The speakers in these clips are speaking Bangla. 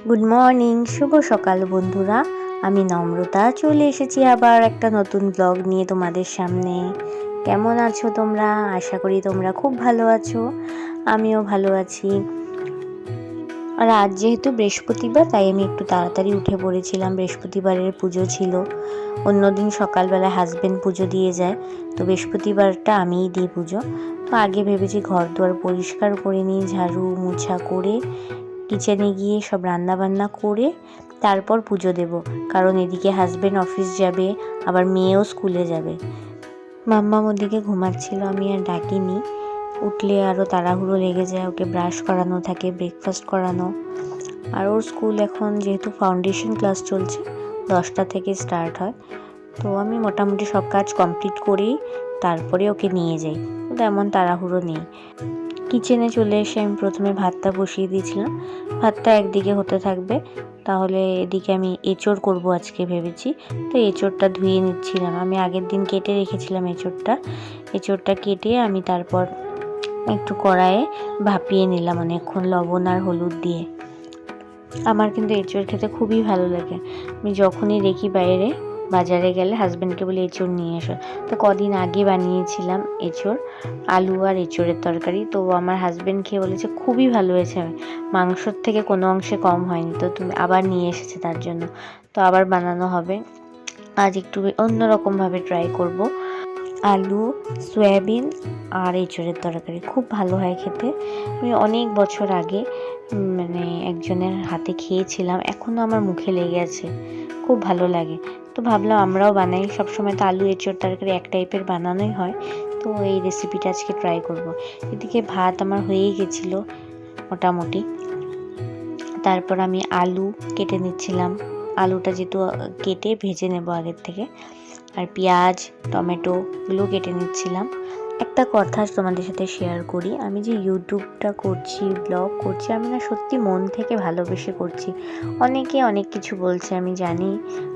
গুড মর্নিং, শুভ সকাল বন্ধুরা। আমি নম্রতা চলে এসেছি আবার একটা নতুন ব্লগ নিয়ে তোমাদের সামনে। কেমন আছো তোমরা? আশা করি তোমরা খুব ভালো আছো, আমিও ভালো আছি। আর আজ যেহেতু বৃহস্পতিবার, তাই আমি একটু তাড়াতাড়ি উঠে পড়েছিলাম। বৃহস্পতিবারের পুজো ছিল। অন্যদিন সকালবেলা হাজবেন্ড পুজো দিয়ে যায়, তো বৃহস্পতিবারটা আমিই দিই পুজো। তো আগে ভেবেছি ঘর দুয়ার পরিষ্কার করে নিই, ঝাড়ু মোছা করে কিচেনে গিয়ে সব রান্না বান্না করে তারপর পুজো দেব। কারণ এদিকে হাজবেন্ড অফিস যাবে, আবার মেয়েও স্কুলে যাবে। মাম্মাম ওদিকে ঘুমাচ্ছিল, আমি আর ডাকিনি। উঠলে আরও তাড়াহুড়ো লেগে যায়, ওকে ব্রাশ করানো থাকে, ব্রেকফাস্ট করানো। আর ওর স্কুল এখন যেহেতু ফাউন্ডেশন ক্লাস চলছে, 10টা থেকে স্টার্ট হয়। তো আমি মোটামুটি সব কাজ কমপ্লিট করেই তারপরে ওকে নিয়ে যাই। তেমন তাড়াহুড়ো নেই। কিচেনে চলে এসে আমি প্রথমে ভাতটা বসিয়ে দিয়েছিলাম। ভাতটা একদিকে হতে থাকবে, তাহলে এদিকে আমি এঁচোড় করব আজকে ভেবেছি। তো এঁচোড়টা ধুয়ে নিচ্ছিলাম। আমি আগের দিন কেটে রেখেছিলাম এঁচোড়টা কেটে আমি তারপর একটু কড়াইয়ে ভাপিয়ে নিলাম অনেকক্ষণ লবণ আর হলুদ দিয়ে। আমার কিন্তু এঁচোড় খেতে খুবই ভালো লাগে। আমি যখনই দেখি বাইরে বাজারে গেলে হাজব্যান্ডকে বলি এঁচোড় নিয়ে এসো। তো কদিন আগে বানিয়েছিলাম এঁচোড়, আলু আর এঁচোড়ের তরকারি। তো আমার হাজব্যান্ড খেয়ে বলেছে খুবই ভালো হয়েছে, মাংসর থেকে কোনো অংশে কম হয়নি। তো তুমি আবার নিয়ে এসেছে তার জন্য, তো আবার বানানো হবে। আজ একটু অন্যরকমভাবে ট্রাই করব। আলু, সয়াবিন আর এঁচোড়ের তরকারি খুব ভালো হয় খেতে। আমি অনেক বছর আগে একজনের হাতে খেয়েছিলাম, এখনও আমার মুখে লেগে আছে, খুব ভালো লাগে। তো ভাবলাম আমরাও বানাই। সবসময় তো আলু এঁচোড় তরকারি এক টাইপের বানানোই হয়, তো এই রেসিপিটা আজকে ট্রাই করব। এদিকে ভাত আমার হয়েই গেছিলো মোটামুটি। তারপর আমি আলু কেটে নিচ্ছিলাম। আলুটা যেহেতু কেটে ভেজে নেব আগের থেকে, আর পেঁয়াজ টমেটোগুলো কেটে নিচ্ছিলাম। একটা কথা তোমাদের সাথে শেয়ার করি, আমি যে ইউটিউবটা করছি, ব্লগ করছি, আমি না সত্যি মন থেকে ভালোবেসে করছি। অনেকে অনেক কিছু বলছে, আমি জানি,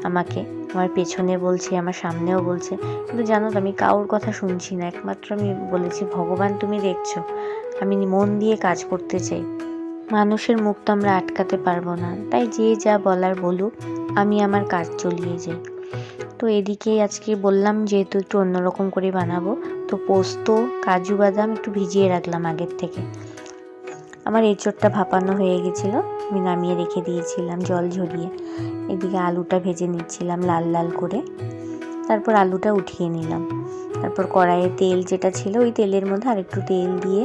আমাকে আমার পেছনে বলছে, আমার সামনেও বলছে, কিন্তু জানো তো আমি কারোর কথা শুনছি না। একমাত্র আমি বলেছি, ভগবান তুমি দেখছো, আমি মন দিয়ে কাজ করতে চাই। মানুষের মুখ তো আমরা আটকাতে পারবো না, তাই যে যা বলার বলুক, আমি আমার কাজ চালিয়ে যাই। তো এদিকে আজকে বললাম যেহেতু একটু অন্যরকম করে বানাবো, তো পোস্ত কাজু বাদাম একটু ভিজিয়ে রাখলাম আগের থেকে। আমার এঁচোড়টা ভাপানো হয়ে গেছিলো, আমি নামিয়ে রেখে দিয়েছিলাম জল ঝরিয়ে। এদিকে আলুটা ভেজে নিচ্ছিলাম লাল লাল করে। তারপর আলুটা উঠিয়ে নিলাম। তারপর কড়াইয়ে তেল যেটা ছিল, ওই তেলের মধ্যে আরেকটু তেল দিয়ে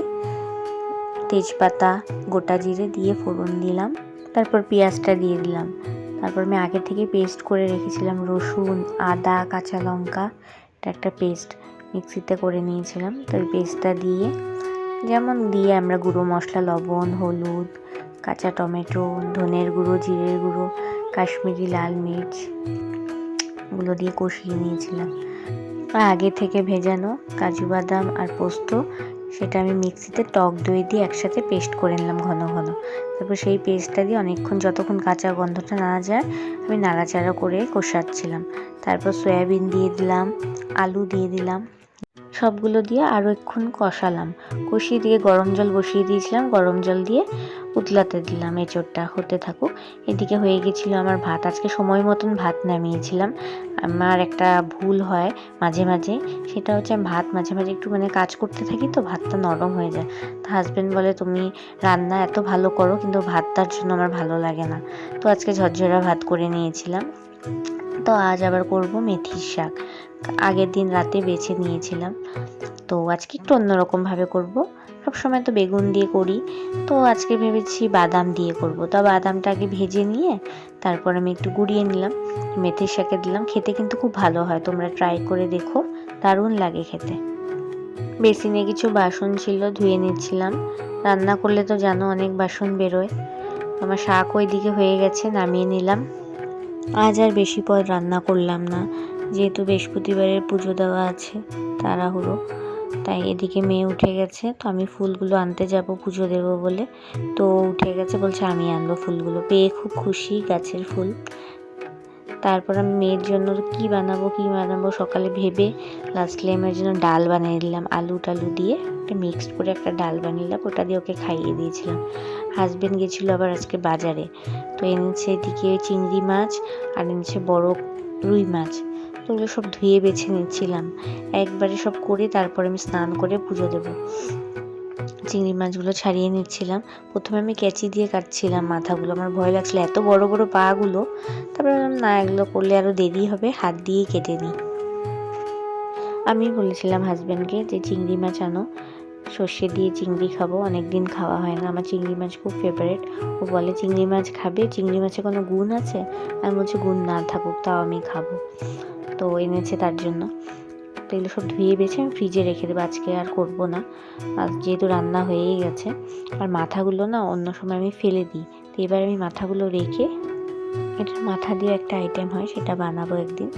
তেজপাতা গোটা জিরে দিয়ে ফোড়ন দিলাম। তারপর পেঁয়াজটা দিয়ে দিলাম। তারপর আমি আগে থেকে পেস্ট করে রেখেছিলাম রসুন, আদা, কাঁচা লঙ্কা, এটা একটা পেস্ট মিক্সিতে করে নিয়েছিলাম। তো ওই পেস্টটা দিয়ে দিয়ে আমরা গুঁড়ো মশলা, লবণ, হলুদ, কাঁচা টমেটো, ধনের গুঁড়ো, জিরের গুঁড়ো, কাশ্মীরি লাল মির্চ গুলো দিয়ে কষিয়ে নিয়েছিলাম। আর আগে থেকে ভেজানো কাজু বাদাম আর পোস্ত, সেটা আমি মিক্সিতে টক দই দিয়ে একসাথে পেস্ট করে নিলাম ঘন ঘন। তারপর সেই পেস্টটা দিয়ে অনেকক্ষণ, যতক্ষণ কাঁচা গন্ধটা না যায়, আমি নাড়াচাড়া করে কষাচ্ছিলাম। তারপর সয়াবিন দিয়ে দিলাম, আলু দিয়ে দিলাম, সবগুলো দিয়ে আরও একক্ষণ কষালাম। কষিয়ে দিয়ে গরম জল বসিয়ে দিয়েছিলাম, গরম জল দিয়ে উতলাতে দিলাম, এঁচোড়টা হতে থাকুক। এদিকে হয়ে গেছিলো আমার ভাত। আজকে সময় মতন ভাত নামিয়েছিলাম। আমার একটা ভুল হয় মাঝে মাঝে, সেটা হচ্ছে আমি ভাত মাঝে মাঝে একটু কাজ করতে থাকি, তো ভাতটা নরম হয়ে যায়। তো হাজব্যান্ড বলে তুমি রান্না এত ভালো করো, কিন্তু ভাতটার জন্য আমার ভালো লাগে না। তো আজকে ঝরঝরা ভাত করে নিয়েছিলাম। তো আজ আবার করব মেথির শাক, আগের দিন রাতে বেছে নিয়েছিলাম। তো আজকে একটু অন্যরকমভাবে করব। সবসময় তো বেগুন দিয়ে করি, তো আজকে ভেবেছি বাদাম দিয়ে করব। তো বাদামটা আগে ভেজে নিয়ে তারপর আমি একটু গুঁড়িয়ে নিলাম, মেথির শাকে দিলাম। খেতে কিন্তু খুব ভালো হয়, তোমরা ট্রাই করে দেখো, দারুণ লাগে খেতে। বেসিনে কিছু বাসন ছিল, ধুয়ে নিচ্ছিলাম। রান্না করলে তো জানো অনেক বাসন বেরোয়। আমার শাক ওইদিকে হয়ে গেছে, নামিয়ে নিলাম। আজ আর বেশি পদ রান্না করলাম না, যেহেতু বৃহস্পতিবারের পুজো দেওয়া আছে, তাড়াহুড়ো। তাই এদিকে মেয়ে উঠে গেছে, তো আমি ফুলগুলো আনতে যাব পুজো দেবো বলে। তো উঠে গেছে, বলছে আমি আনবো ফুলগুলো, পেয়ে খুব খুশি, গাছের ফুল। তারপর আমি মেয়ের জন্য কী বানাবো সকালে ভেবে লাস্টলি আমার জন্য ডাল বানিয়ে দিলাম আলু টালু দিয়ে। একটা মিক্সড করে একটা ডাল বানিয়েলাম, ওটা দিয়ে ওকে খাইয়ে দিয়েছিলাম। হাজব্যান্ড গেছিলো আবার আজকে বাজারে, তো এনেছে এদিকে চিংড়ি মাছ আর এনেছে বড় রুই মাছ। তো ওগুলো সব ধুয়ে বেছে নিচ্ছিলাম, একবারে সব করে তারপরে আমি স্নান করে পুজো দেবো। চিংড়ি মাছগুলো ছাড়িয়ে নিচ্ছিলাম। প্রথমে আমি কেচি দিয়ে কাটছিলাম মাথাগুলো, আমার ভয় লাগছিল এত বড় বড় পাগুলো। তারপরে না, এগুলো করলে আরও দেরি হবে, হাত দিয়েই কেটে নিই। আমি বলেছিলাম হাজব্যান্ডকে যে চিংড়ি মাছ আনো, সর্ষে দিয়ে চিংড়ি খাবো, অনেক দিন খাওয়া হয় না, আমার চিংড়ি মাছ খুব ফেভারিট। ও বলে চিংড়ি মাছ খাবে, চিংড়ি মাছে কোনো গুণ আছে? আমি বলছি গুণ না থাকুক তাও আমি খাবো। তো এনেছে তার জন্য। তো এগুলো সব ধুয়ে বেছে আমি ফ্রিজে রেখে দেবো, আজকে আর করবো না, আর যেহেতু রান্না হয়েই গেছে। আর মাথাগুলো না অন্য সময় আমি ফেলে দিই, তো এবার আমি মাথাগুলো রেখে, এটার মাথা দিয়ে একটা আইটেম হয় সেটা বানাবো একদিন।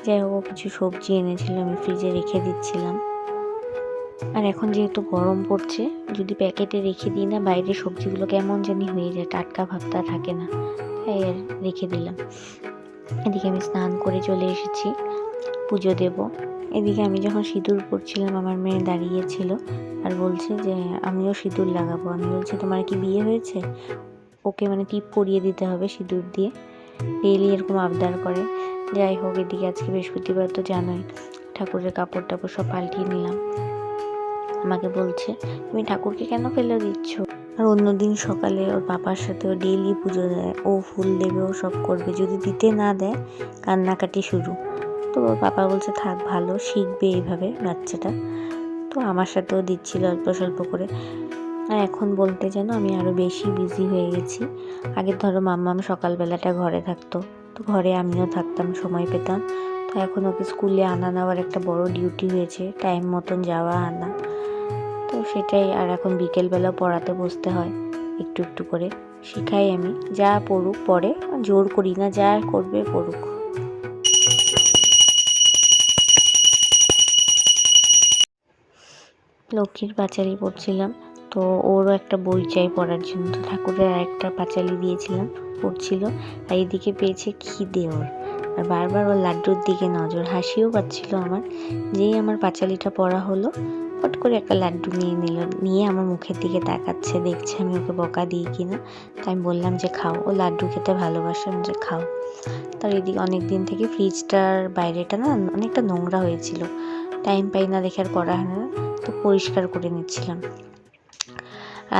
যাই হোক, কিছু সবজি এনেছিল, আমি ফ্রিজে রেখে দিচ্ছিলাম। আর এখন যেহেতু গরম পড়ছে, যদি প্যাকেটে রেখে দিই না, বাইরের সবজিগুলো কেমন জানি হয়ে যায়, টাটকা ভাবটা থাকে না, তাই আর রেখে দিলাম। এদিকে আমি স্নান করে চলে এসেছি, পুজো দেব। এদিকে আমি যখন সিঁদুর পরছিলাম, আমার মেয়ে দাঁড়িয়েছিল আর বলছে যে আমিও সিঁদুর লাগাবো। আমি বলছি তোমার কি বিয়ে হয়েছে? ওকে মানে টিপ পরিয়ে দিতে হবে সিঁদুর দিয়ে, ডেইলি এরকম আবদার করে। যাই হোক, এদিকে আজকে বৃহস্পতিবার তো জানোই, ঠাকুরের কাপড় টাপড় সব পাল্টিয়ে নিলাম। আমাকে বলছে তুমি ঠাকুরকে কেন ফেলে দিচ্ছ? আর অন্যদিন সকালে ওর পাপার সাথে ও ডেইলি পুজো দেয়, ও ফুল দেবে, ও সব করবে, যদি দিতে না দেয় কান্নাকাটি শুরু। তো ওর পাপা বলছে থাক, ভালো শিখবে এইভাবে বাচ্চাটা। তো আমার সাথেও দিচ্ছিল অল্প স্বল্প করে। আর এখন বলতে যেন আমি আরও বেশি বিজি হয়ে গেছি। আগে ধরো মাম্মাম সকালবেলাটা ঘরে থাকতো, তো ঘরে আমিও থাকতাম, সময় পেতাম। তো এখন ওকে স্কুলে আনা নেওয়ার একটা বড় ডিউটি হয়েছে, টাইম মতন যাওয়া আনা, তো সেটাই। আর এখন বিকেলবেলা পড়াতে বসতে হয়, একটু একটু করে শেখাই আমি। যা পড়ুক পড়ে, জোর করি না, যা করবে পড়ুক। লক্ষ্মীর পাঁচালি পড়ছিলাম, তো ওরও একটা বই চাই পড়ার জন্য, তো ঠাকুরের আরেকটা পাঁচালি দিয়েছিলাম, পড়ছিল। আর এদিকে পেয়েছে খিদে ওর, আর বারবার ওর লাড্ডুর দিকে নজর, হাসিও পাচ্ছিল আমার। যেই আমার পাঁচালিটা পড়া হলো, ফট করে একটা লাড্ডু নিয়ে নিল, নিয়ে আমার মুখের দিকে তাকাচ্ছে, দেখছে আমি ওকে বকা দিই কিনা। তাই আমি বললাম যে খাও, ও লাড্ডু খেতে ভালোবাসে, আমি যে খাও। তার এদিকে অনেক দিন থেকে ফ্রিজটার বাইরেটা না অনেকটা নোংরা হয়েছিল, টাইম পাই না দেখে আর করা হয় না, তো পরিষ্কার করে নিচ্ছিলাম।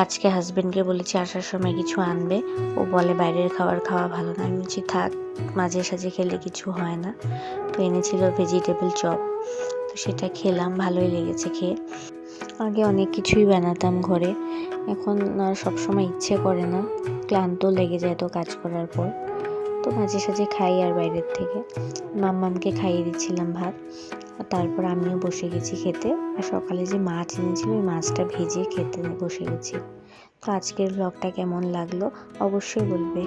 আজকে হাজব্যান্ডকে বলেছি আসার সময় কিছু আনবে, ও বলে বাইরের খাবার খাওয়া ভালো না। আমি বলছি থাক, মাঝে সাঝে খেলে কিছু হয় না। তো এনেছিল ভেজিটেবল চপ, তো সেটা খেলাম, ভালোই লেগেছে খেয়ে। আগে অনেক কিছুই বানাতাম ঘরে, এখন আর সবসময় ইচ্ছে করে না, ক্লান্ত লেগে যায় তো কাজ করার পর। তো মাঝে সাঝে খাই আর বাইরের থেকে। মাম্মামকে খাইয়ে দিচ্ছিলাম ভাত, আর তারপর আমিও বসে গেছি খেতে। আর সকালে যে মাছ এনেছিল, ওই মাছটা ভেজে খেতে বসে গেছি। তো আজকের ব্লগটা কেমন লাগলো অবশ্যই বলবে।